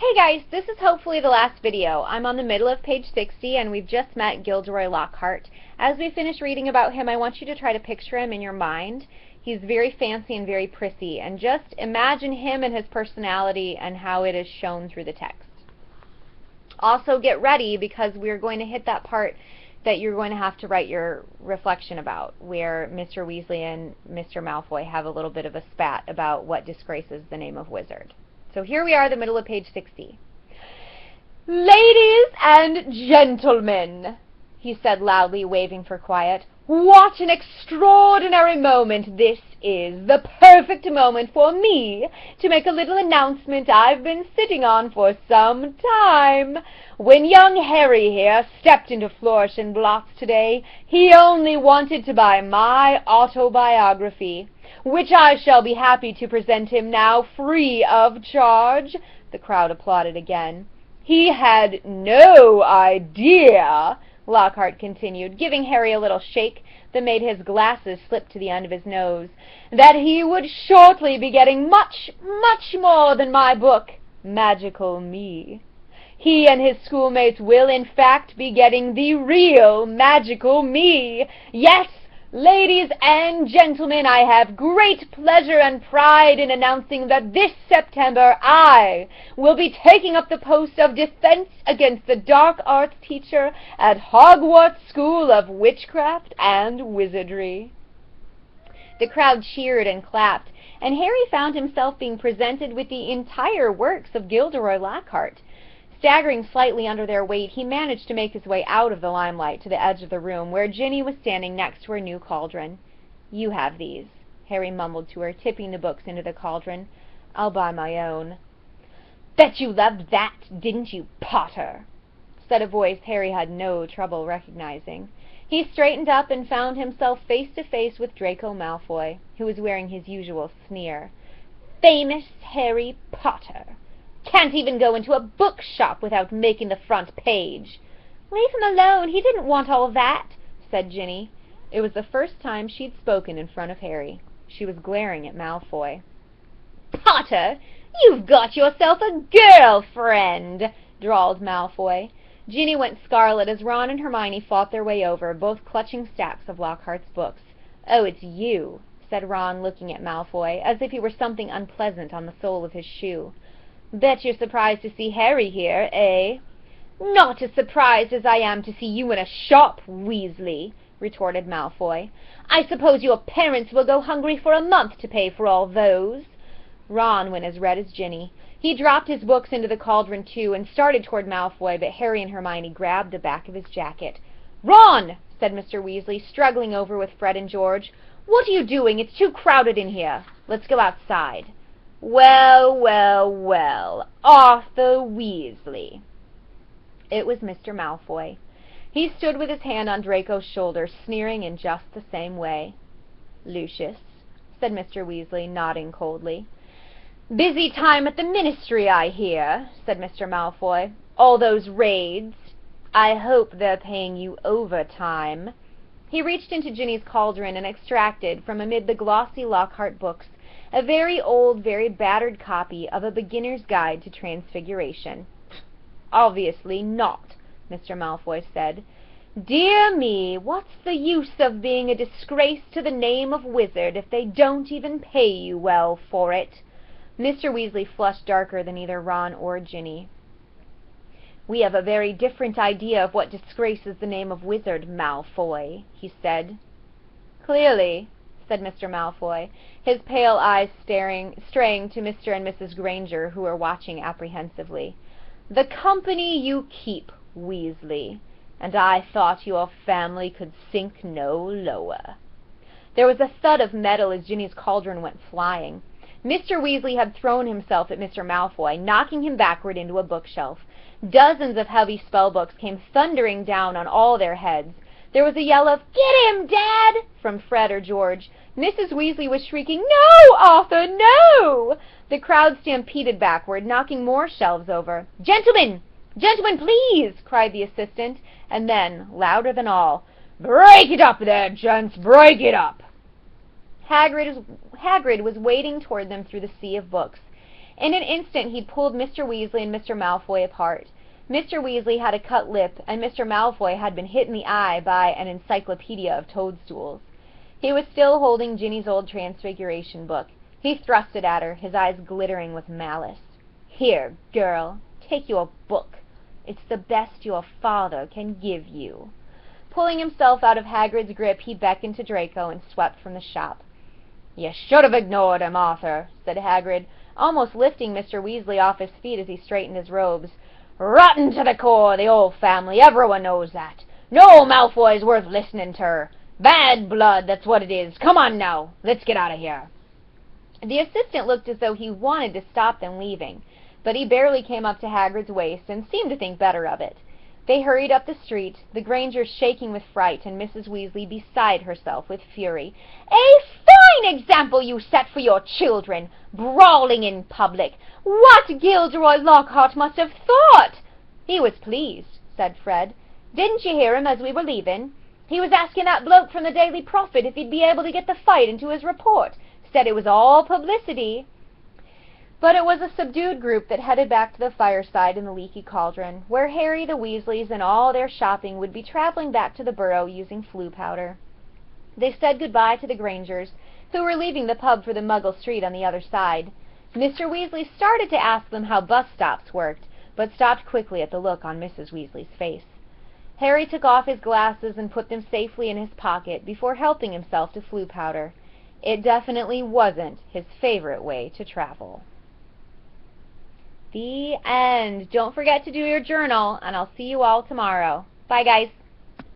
Hey guys, this is hopefully the last video. I'm on the middle of page 60 and we've just met Gilderoy Lockhart. As we finish reading about him, I want you to try to picture him in your mind. He's very fancy and very prissy, and just imagine him and his personality and how it is shown through the text. Also get ready because we're going to hit that part that you're going to have to write your reflection about, where Mr. Weasley and Mr. Malfoy have a little bit of a spat about what disgraces the name of wizard. So here we are, the middle of page 60. "Ladies and gentlemen," he said loudly, waving for quiet, "what an extraordinary moment this is. The perfect moment for me to make a little announcement I've been sitting on for some time. When young Harry here stepped into Flourish and Blotts today, he only wanted to buy my autobiography, which I shall be happy to present him now free of charge." The crowd applauded again. "He had no idea," Lockhart continued, giving Harry a little shake that made his glasses slip to the end of his nose, "that he would shortly be getting much, much more than my book, Magical Me. He and his schoolmates will, in fact, be getting the real Magical Me. Yes, ladies and gentlemen, I have great pleasure and pride in announcing that this September I will be taking up the post of Defense Against the Dark Arts teacher at Hogwarts School of Witchcraft and Wizardry." The crowd cheered and clapped, and Harry found himself being presented with the entire works of Gilderoy Lockhart. Staggering slightly under their weight, he managed to make his way out of the limelight to the edge of the room, where Ginny was standing next to her new cauldron. "You have these," Harry mumbled to her, tipping the books into the cauldron. "I'll buy my own." "Bet you loved that, didn't you, Potter?" said a voice Harry had no trouble recognizing. He straightened up and found himself face to face with Draco Malfoy, who was wearing his usual sneer. "Famous Harry Potter! Can't even go into a bookshop without making the front page." "Leave him alone, he didn't want all that," said Ginny. It was the first time she'd spoken in front of Harry. She was glaring at Malfoy. "Potter, you've got yourself a girlfriend," drawled Malfoy. Ginny went scarlet as Ron and Hermione fought their way over, both clutching stacks of Lockhart's books. "Oh, it's you," said Ron, looking at Malfoy, as if he were something unpleasant on the sole of his shoe. "Bet you're surprised to see Harry here, eh?" "Not as surprised as I am to see you in a shop, Weasley," retorted Malfoy. "I suppose your parents will go hungry for a month to pay for all those." Ron went as red as Ginny. He dropped his books into the cauldron too and started toward Malfoy, but Harry and Hermione grabbed the back of his jacket. "Ron!" said Mr. Weasley, struggling over with Fred and George. "What are you doing? It's too crowded in here. Let's go outside." "Well, well, well, Arthur Weasley." It was Mr. Malfoy. He stood with his hand on Draco's shoulder, sneering in just the same way. "Lucius," said Mr. Weasley, nodding coldly. "Busy time at the Ministry, I hear," said Mr. Malfoy. "All those raids. I hope they're paying you overtime." He reached into Ginny's cauldron and extracted, from amid the glossy Lockhart books, a very old, very battered copy of A Beginner's Guide to Transfiguration. "Obviously not," Mr. Malfoy said. "Dear me, what's the use of being a disgrace to the name of wizard if they don't even pay you well for it?" Mr. Weasley flushed darker than either Ron or Ginny. "We have a very different idea of what disgraces the name of wizard, Malfoy," he said. "Clearly," said Mr. Malfoy, his pale eyes straying to Mr. and Mrs. Granger, who were watching apprehensively. "The company you keep, Weasley, and I thought your family could sink no lower." There was a thud of metal as Ginny's cauldron went flying. Mr. Weasley had thrown himself at Mr. Malfoy, knocking him backward into a bookshelf. Dozens of heavy spellbooks came thundering down on all their heads. There was a yell of, "Get him, Dad!" from Fred or George. Mrs. Weasley was shrieking, "No, Arthur, no!" The crowd stampeded backward, knocking more shelves over. "Gentlemen! Gentlemen, please!" cried the assistant, and then, louder than all, "Break it up there, gents! Break it up!" Hagrid was wading toward them through the sea of books. In an instant he'd pulled Mr. Weasley and Mr. Malfoy apart. Mr. Weasley had a cut lip, and Mr. Malfoy had been hit in the eye by an encyclopedia of toadstools. He was still holding Ginny's old Transfiguration book. He thrust it at her, his eyes glittering with malice. "Here, girl, take your book. It's the best your father can give you." Pulling himself out of Hagrid's grip, he beckoned to Draco and swept from the shop. "You should have ignored him, Arthur," said Hagrid, almost lifting Mr. Weasley off his feet as he straightened his robes. "Rotten to the core, the old family, everyone knows that. No Malfoy's worth listening to. Bad blood, that's what it is. Come on now, let's get out of here." The assistant looked as though he wanted to stop them leaving, but he barely came up to Hagrid's waist and seemed to think better of it. They hurried up the street, the Grangers shaking with fright and Mrs. Weasley beside herself with fury. "A fine example you set for your children, brawling in public. What Gilderoy Lockhart must have thought!" "He was pleased," said Fred. "Didn't you hear him as we were leaving? He was asking that bloke from the Daily Prophet if he'd be able to get the fight into his report. Said it was all publicity." But it was a subdued group that headed back to the fireside in the Leaky Cauldron, where Harry, the Weasleys, and all their shopping would be traveling back to the Burrow using flue powder. They said goodbye to the Grangers, who were leaving the pub for the Muggle Street on the other side. Mr. Weasley started to ask them how bus stops worked, but stopped quickly at the look on Mrs. Weasley's face. Harry took off his glasses and put them safely in his pocket before helping himself to flue powder. It definitely wasn't his favorite way to travel. The end. Don't forget to do your journal, and I'll see you all tomorrow. Bye, guys.